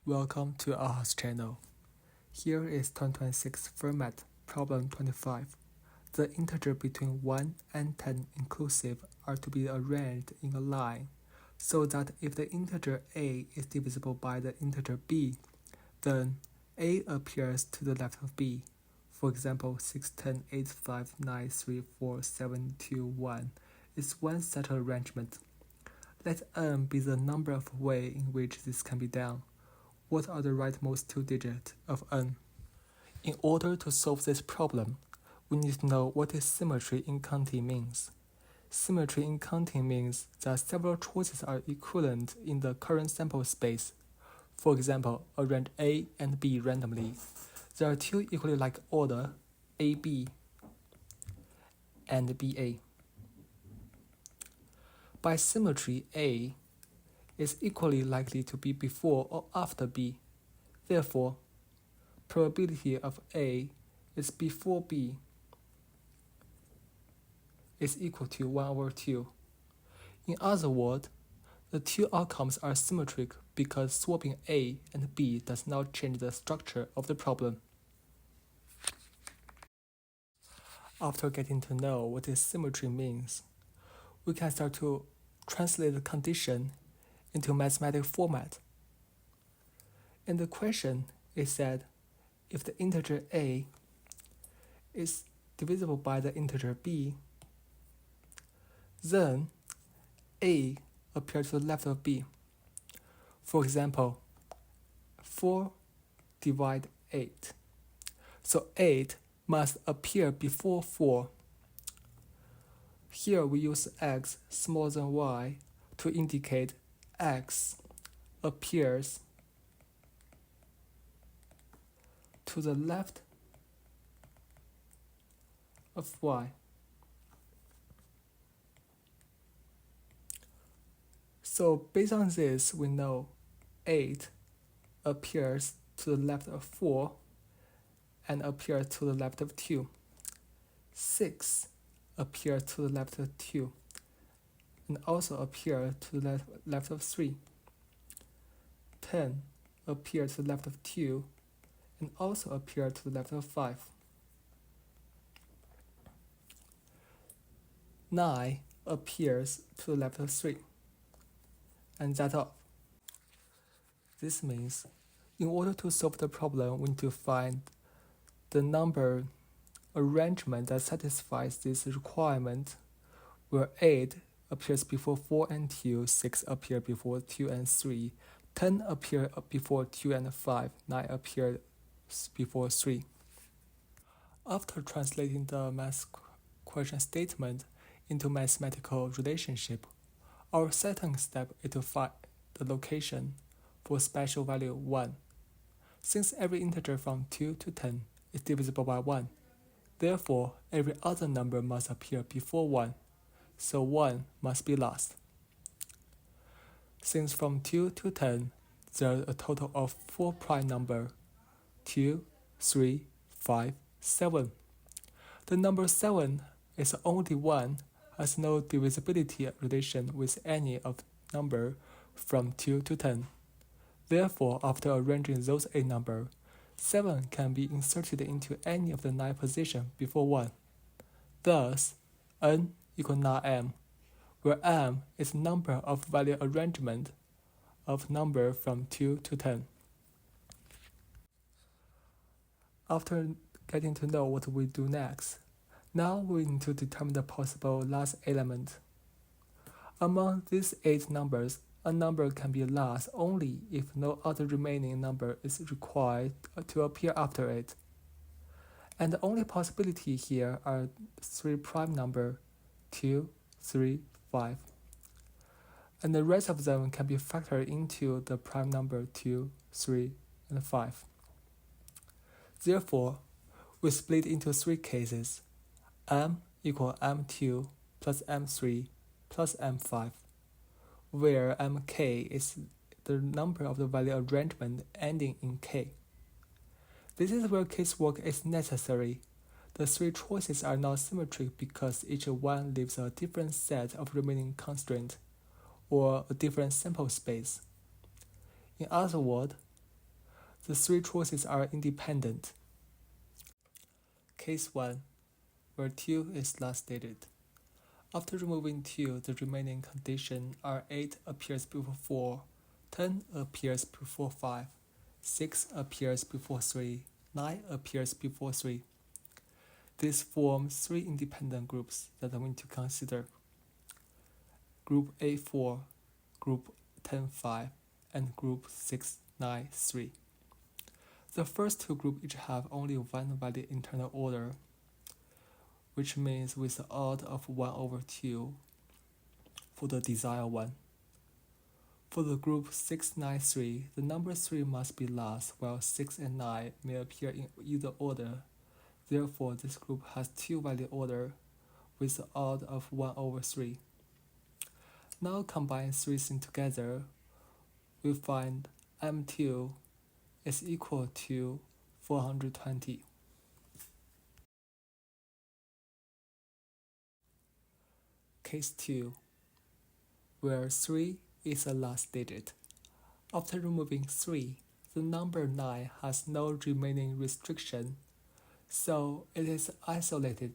Welcome to our channel. Here is 2026 Fermat problem 25. The integer between 1 and 10 inclusive are to be arranged in a line so that if the integer a is divisible by the integer b, then a appears to the left of b. For example, 6, 10, 8, 5, 9, 3, 4, 7, 2, 1 is one such arrangement. Let n be the number of ways in which this can be done. What are the rightmost two digits of n? In order to solve this problem, we need to know what is symmetry in counting means. Symmetry in counting means that several choices are equivalent in the current sample space. For example, arrange A and B randomly. There are two equally like order, AB and BA. By symmetry, A is equally likely to be before or after B. Therefore, probability of A is before B is equal to 1 over 2. In other words, the two outcomes are symmetric because swapping A and B does not change the structure of the problem. After getting to know what this symmetry means, we can start to translate the condition into mathematical format. In the question, it said, if the integer a is divisible by the integer b, then a appears to the left of b. For example, 4 divide 8. So 8 must appear before 4. Here we use x smaller than y to indicate x appears to the left of y. So based on this, we know 8 appears to the left of 4 and appears to the left of 2. 6 appears to the left of 2 and also appears to the left of 3. 10 appears to the left of 2 and also appears to the left of 5. 9 appears to the left of 3. And that's all. This means in order to solve the problem, we need to find the number arrangement that satisfies this requirement, where 8 appears before 4 and 2, 6 appears before 2 and 3, 10 appears before 2 and 5, 9 appears before 3. After translating the math question statement into mathematical relationship, our second step is to find the location for special value 1. Since every integer from 2 to 10 is divisible by 1, therefore every other number must appear before 1, so 1 must be last. Since from 2 to 10, there are a total of 4 prime numbers, 2, 3, 5, 7. The number 7 is the only one has no divisibility relation with any of number from 2 to 10. Therefore, after arranging those 8 numbers, 7 can be inserted into any of the 9 positions before 1. Thus, n equals 9m, where m is number of value arrangement of number from 2 to 10. After getting to know what we do next, now we need to determine the possible last element. Among these 8 numbers, a number can be last only if no other remaining number is required to appear after it. And the only possibility here are 3 prime numbers, 2, 3, 5. And the rest of them can be factored into the prime number 2, 3, and 5. Therefore, we split into 3 cases. M equals M2 plus M3 plus M5, where Mk is the number of the value arrangement ending in k. This is where casework is necessary. The 3 choices are not symmetric because each one leaves a different set of remaining constraints, or a different sample space. In other words, The three choices are independent. Case 1, where 2 is last stated. After removing 2, the remaining conditions are 8 appears before 4, 10 appears before 5, 6 appears before 3, 9 appears before 3. This forms three independent groups that I'm going to consider. Group A4, Group 10-5, and Group 6-9-3. The first two groups each have only one valid internal order, which means with the odd of 1 over 2 for the desired one. For the group 6-9-3, the number 3 must be last, while 6 and 9 may appear in either order. Therefore, this group has two valid order with the odd of 1 over 3. Now combine 3 things together, we find M2 is equal to 420. Case 2, where 3 is the last digit. After removing 3, the number 9 has no remaining restriction, so it is isolated.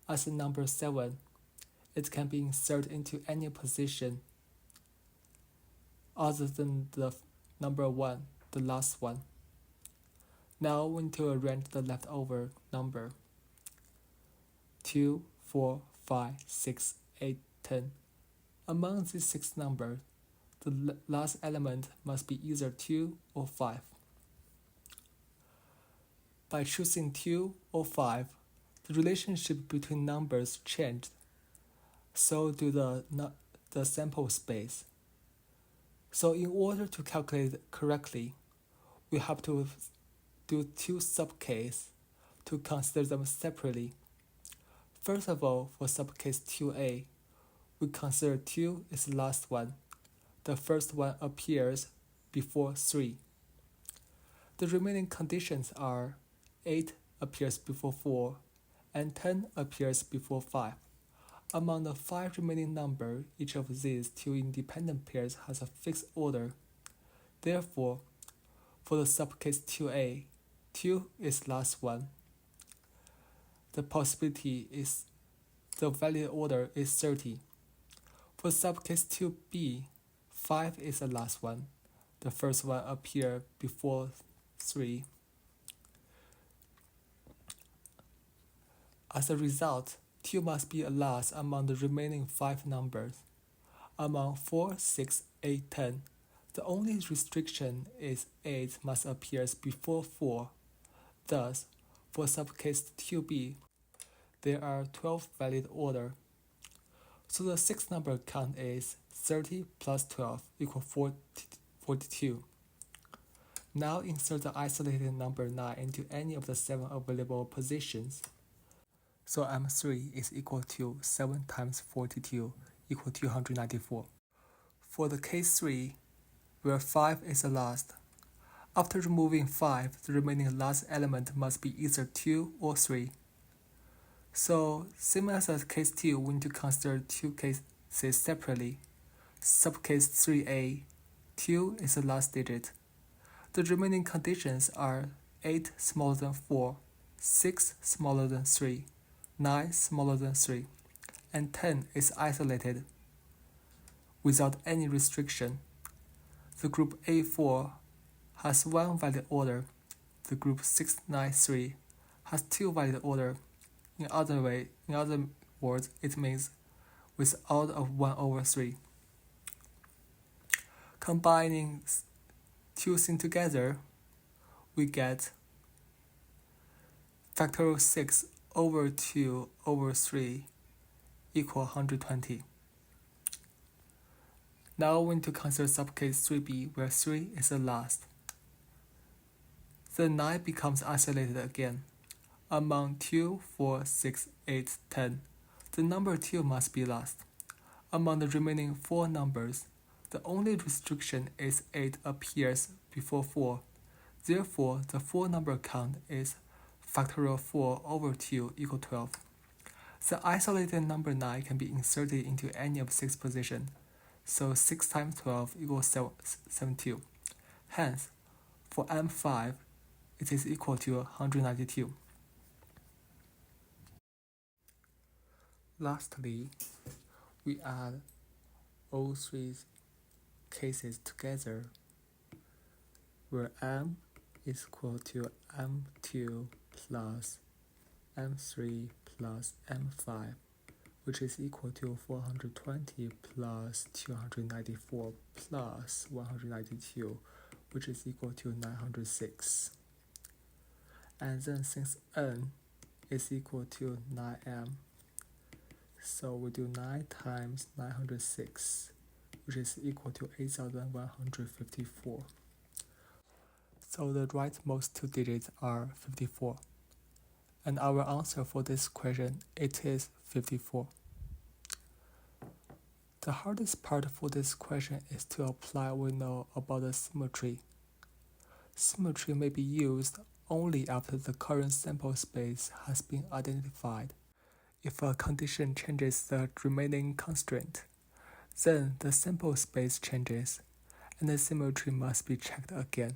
As the number 7, it can be inserted into any position other than the number 1, the last one. Now we need to arrange the leftover number 2, 4, 5, 6, 8, 10. Among these 6 numbers, the last element must be either 2 or 5. By choosing 2 or 5, the relationship between numbers changed. So do the sample space. So in order to calculate correctly, we have to do 2 subcases to consider them separately. First of all, for subcase 2a, we consider 2 is the last one. The first one appears before 3. The remaining conditions are 8 appears before 4, and 10 appears before 5. Among the 5 remaining numbers, each of these 2 independent pairs has a fixed order. Therefore, for the subcase 2a, 2 is last one. The possibility is the valid order is 30. For subcase 2b, 5 is the last one. The first one appears before 3. As a result, 2 must be last among the remaining 5 numbers. Among 4, 6, 8, 10, the only restriction is 8 must appear before 4. Thus, for subcase 2b, there are 12 valid order. So the 6th number count is 30 plus 12 equals 42. Now insert the isolated number 9 into any of the 7 available positions. So M3 is equal to 7 times 42 equal to 294. For the case 3, where 5 is the last, after removing 5, the remaining last element must be either 2 or 3. So, same as case 2, we need to consider 2 cases separately. Subcase 3a, 2 is the last digit. The remaining conditions are 8 smaller than 4, 6 smaller than 3, 9 smaller than 3, and 10 is isolated without any restriction. The group A4 has 1 valid order. The group 693 has 2 valid order. In other words, it means with odd of 1 over 3. Combining 2 things together, we get factorial 6 over 2 over 3 equal 120. Now we need to consider subcase 3b, where 3 is the last. The 9 becomes isolated again. Among 2, 4, 6, 8, 10, the number 2 must be last. Among the remaining 4 numbers, the only restriction is 8 appears before 4. Therefore, the 4 number count is factorial 4 over 2 equal 12. The isolated number 9 can be inserted into any of 6 positions, so 6 times 12 equals 72. Hence, For M5, it is equal to 192. Lastly, we add all three cases together, where M is equal to M2 plus M3 plus M5, which is equal to 420 plus 294 plus 192, which is equal to 906. And then since N is equal to 9M, so we do 9 times 906, which is equal to 8,154. So the rightmost two digits are 54. And our answer for this question, it is 54. The hardest part for this question is to apply what we know about the symmetry. Symmetry may be used only after the current sample space has been identified. If a condition changes the remaining constraint, then the sample space changes, and the symmetry must be checked again.